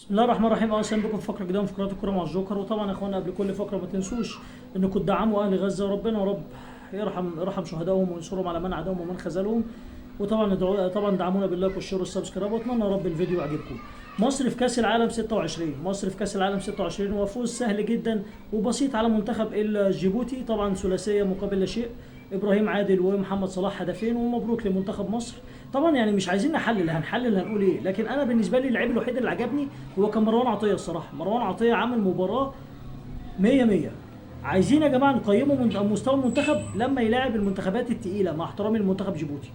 بسم الله الرحمن الرحيم. اهلا بكم في فقره جديده من فقرات الكوره مع الجوكر. وطبعا يا اخوانا قبل كل فقره ما تنسوش انكم تدعموا اهل غزه، وربنا يا رب يرحم شهدائهم وينصرهم على من عاداهم ومن خذلهم. وطبعا طبعا دعمونا باللايك والشير والسبسكرايب، واتمنى يا رب الفيديو يعجبكم. مصر في كاس العالم 26. مصر في كاس العالم 26 وفوز سهل جدا وبسيط على منتخب جيبوتي، طبعا ثلاثيه مقابل لا شيء. ابراهيم عادل ومحمد صلاح هدفين، ومبروك لمنتخب مصر. طبعا يعني مش عايزين نحلل، هنحلل هنقول ايه؟ لكن انا بالنسبه لي اللعيب الوحيد اللي عجبني هو كان مروان عطيه. الصراحه مروان عطيه عامل مباراه 100 100. عايزين يا جماعه نقيمه من مستوى المنتخب لما يلاعب المنتخبات الثقيله، مع احترامي لمنتخب جيبوتي.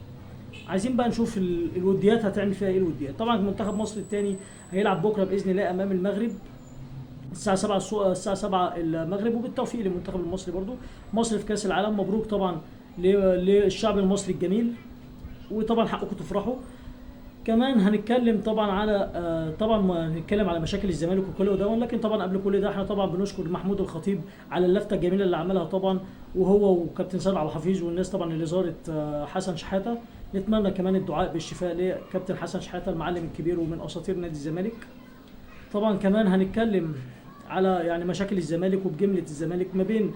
عايزين بقى نشوف الوديات هتعمل فيها ايه. الوديات طبعا منتخب مصر الثاني هيلعب بكره باذن الله امام المغرب الساعه 7 الساعه 7 المغرب، وبالتوفيق للمنتخب المصري برضو. مصر في كاس العالم، مبروك طبعا للشعب المصري الجميل، وطبعا حقكم تفرحوا. كمان هنتكلم طبعا على طبعا هنتكلم على مشاكل الزمالك وكل ده، لكن طبعا قبل كل ده احنا طبعا بنشكر محمود الخطيب على اللفته الجميله اللي عملها طبعا، وهو وكابتن سيد عبد الحفيظ والناس طبعا اللي زارت حسن شحاته. نتمنى كمان الدعاء بالشفاء لكابتن حسن شحاته المعلم الكبير ومن اساطير نادي الزمالك. طبعا كمان هنتكلم على يعني مشاكل الزمالك وبجمله الزمالك ما بين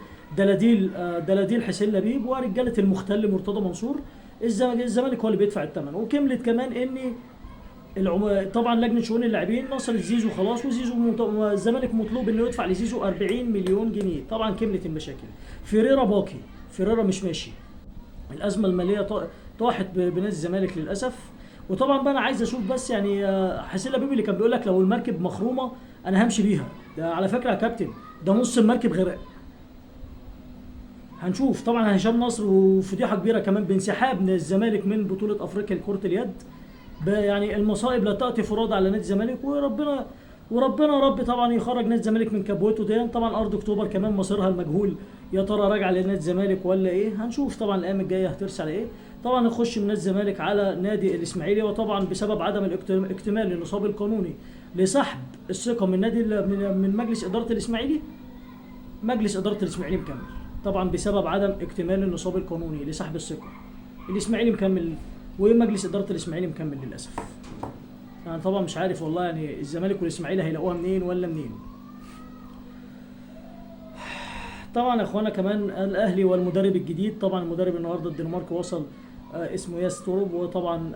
دلاديل حسين لبيب ورجاله المختل مرتضى منصور. الزمالك هو اللي بيدفع الثمن. وكملت كمان ان طبعا لجنه شؤون اللاعبين نصر زيزو خلاص، وزيزو الزمالك مطلوب انه يدفع لزيزو 40 مليون جنيه. طبعا كملت المشاكل. فيريرا باقي، فيريرا مش ماشي. الازمه الماليه طاحت بنادي الزمالك للاسف. وطبعا بقى انا عايز اشوف بس يعني حسين لبيب اللي كان بيقول لك لو المركب مخرومه انا همشي بيها، ده على فكره يا كابتن ده نص المركب غرق. هنشوف طبعا هشام نصر وفضيحه كبيره كمان بانسحاب من الزمالك من بطوله افريقيا لكره اليد. يعني المصائب لا تاتي فرادى على نادي الزمالك، وربنا يا رب طبعا يخرج نادي الزمالك من كبوته دي. طبعا ارض اكتوبر كمان مصيرها المجهول، يا ترى راجعه لنادي الزمالك ولا ايه؟ هنشوف طبعا الايام الجايه هترسى على ايه. طبعا نخش من نادي الزمالك على نادي الاسماعيلي، وطبعا بسبب عدم الاكتمال للنصاب القانوني لسحب الثقه من نادي من مجلس اداره الاسماعيلي. مجلس اداره الاسماعيلي مكمل طبعا بسبب عدم اكتمال النصاب القانوني لسحب الثقه. الاسماعيلي مكمل ومجلس اداره الاسماعيلي مكمل للاسف. انا طبعا مش عارف والله يعني الزمالك والاسماعيلي هيلاقوها منين ولا منين. طبعا يا اخوانا كمان الاهلي والمدرب الجديد. طبعا المدرب النهارده الدنمارك وصل اسمه ياس تورب. وطبعا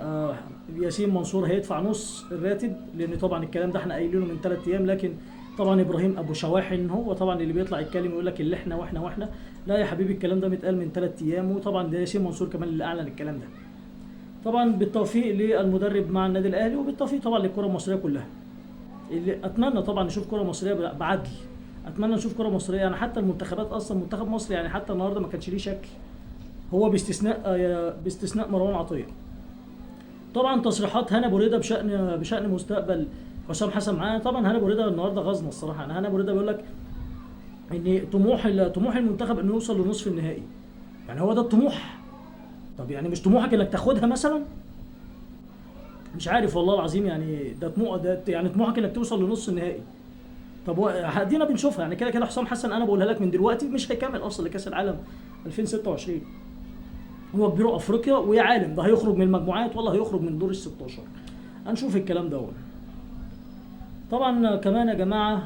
ياسين منصور هيدفع نص الراتب، لان طبعا الكلام ده احنا قايلينه من 3 ايام. لكن طبعا ابراهيم ابو شواحن هو طبعا اللي بيطلع يتكلم يقول لك اللي احنا واحنا. لا يا حبيبي، الكلام ده متقال من 3 ايام، وطبعا ده ياسين منصور كمان اللي اعلن الكلام ده. طبعا بالتوفيق للمدرب مع النادي الاهلي، وبالتوفيق طبعا للكره المصريه كلها. اللي اتمنى طبعا نشوف كره مصريه بعدل. اتمنى نشوف كره مصريه يعني حتى المنتخبات، اصلا منتخب مصر يعني حتى النهارده ما كانش ليه شكل، هو باستثناء مروان عطيه. طبعا تصريحات هنا بريده بشان مستقبل حسام حسن معاه. طبعا هنا بريده النهارده غزنا الصراحه. يعني هنا بريده بيقول لك ان طموح المنتخب انه يوصل لنصف النهائي. يعني هو ده الطموح؟ طب يعني مش طموحك انك تاخدها مثلا؟ مش عارف والله العظيم. يعني ده طموح، ده يعني طموحك انك توصل لنص النهائي. طب ادينا بنشوفها يعني كده حسام حسن انا بقولها لك من دلوقتي مش هيكمل اصلا لكاس العالم 2026. هو كبير افريقيا ويا عالم ده هيخرج من المجموعات ولا هيخرج من دور ال 16. هنشوف الكلام ده. طبعا كمان يا جماعه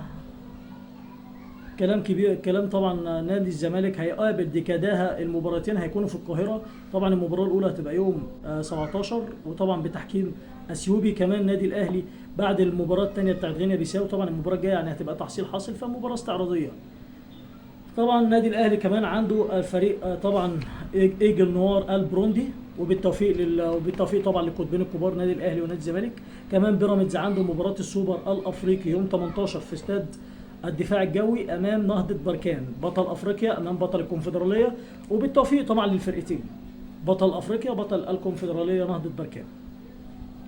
كلام كبير، كلام طبعا نادي الزمالك هيقابل ديكاداها. المباراتين هيكونوا في القاهره. طبعا المباراه الاولى هتبقى يوم 17، وطبعا بتحكيم اثيوبي. كمان نادي الاهلي بعد المباراه الثانيه بتاعت غينيا بيساو، طبعا المباراه الجايه يعني هتبقى تحصيل حاصل، فمباراه استعراضيه. طبعا النادي الاهلي كمان عنده الفريق طبعا ايجل نوار البروندي، وبالتوفيق طبعا للقطبين الكبار نادي الاهلي ونادي الزمالك. كمان بيراميدز عنده مباراه السوبر الافريقي يوم 18 في استاد الدفاع الجوي امام نهضه بركان بطل افريقيا امام بطل الكونفدراليه. وبالتوفيق طبعا للفرقتين، بطل افريقيا بطل الكونفدراليه نهضه بركان.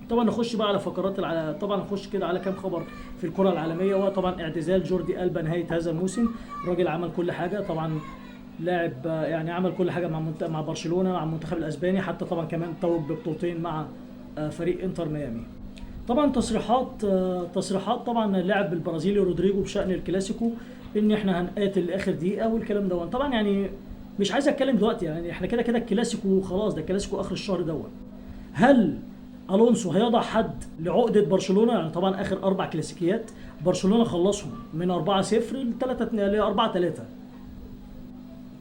طبعا نخش بقى على فقرات طبعا نخش كده على كام خبر في الكره العالميه. وطبعا اعتزال جوردي ألبا نهايه هذا الموسم. الراجل عمل كل حاجه طبعا، لاعب يعني عمل كل حاجه مع برشلونه مع المنتخب الاسباني، حتى طبعا كمان توج ببطولتين مع فريق انتر ميامي. طبعا تصريحات طبعا اللاعب البرازيلي رودريجو بشان الكلاسيكو ان احنا هنقاتل لاخر دقيقه والكلام ده. طبعا يعني مش عايز اتكلم دلوقتي، يعني احنا كده الكلاسيكو خلاص، ده الكلاسيكو اخر الشهر ده. هل الونسو هيضع حد لعقده برشلونه. يعني طبعا اخر 4 كلاسيكيات برشلونه خلصهم من 4-0 ل 3 ل 4-3.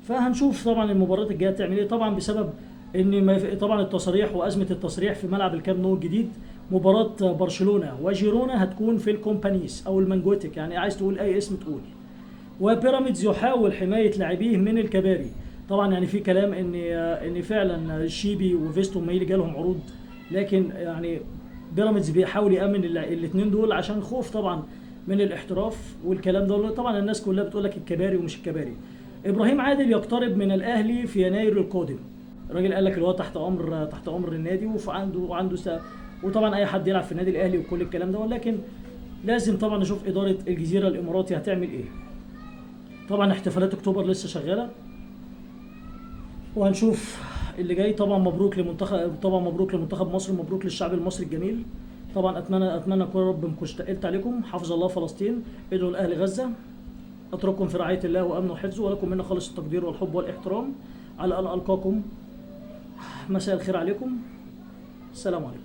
فهنشوف طبعا المباريات الجايه تعمل ايه، طبعا بسبب ان طبعا التصريح وازمه التصريح في ملعب الكامب نو الجديد. مباراه برشلونه وجيرونا هتكون في الكومبانيس او المانجوتيك، يعني عايز تقول اي اسم تقول. وبيراميدز يحاول حمايه لاعبيه من الكباري. طبعا يعني في كلام ان فعلا شيبي وفيستو مايلي جالهم عروض، لكن يعني بيراميدز بيحاول يامن الاثنين دول عشان خوف طبعا من الاحتراف والكلام ده. طبعا الناس كلها بتقول لك الكباري ومش الكباري. ابراهيم عادل يقترب من الاهلي في يناير القادم. الراجل قال لك اللي هو تحت امر النادي وعنده وطبعا اي حد يلعب في النادي الاهلي وكل الكلام ده، ولكن لازم طبعا نشوف اداره الجزيره الاماراتي هتعمل ايه. طبعا احتفالات اكتوبر لسه شغاله وهنشوف اللي جاي. طبعا مبروك لمنتخب مصر، مبروك للشعب المصري الجميل. طبعا اتمنى اكون يا رب ما كنتش تقلت عليكم. حفظ الله فلسطين، ادعوا لاهل غزه. اترككم في رعايه الله وامنه وحفظه، ولكم منا خالص التقدير والحب والاحترام. على ان القاكم. مساء الخير عليكم. السلام عليكم.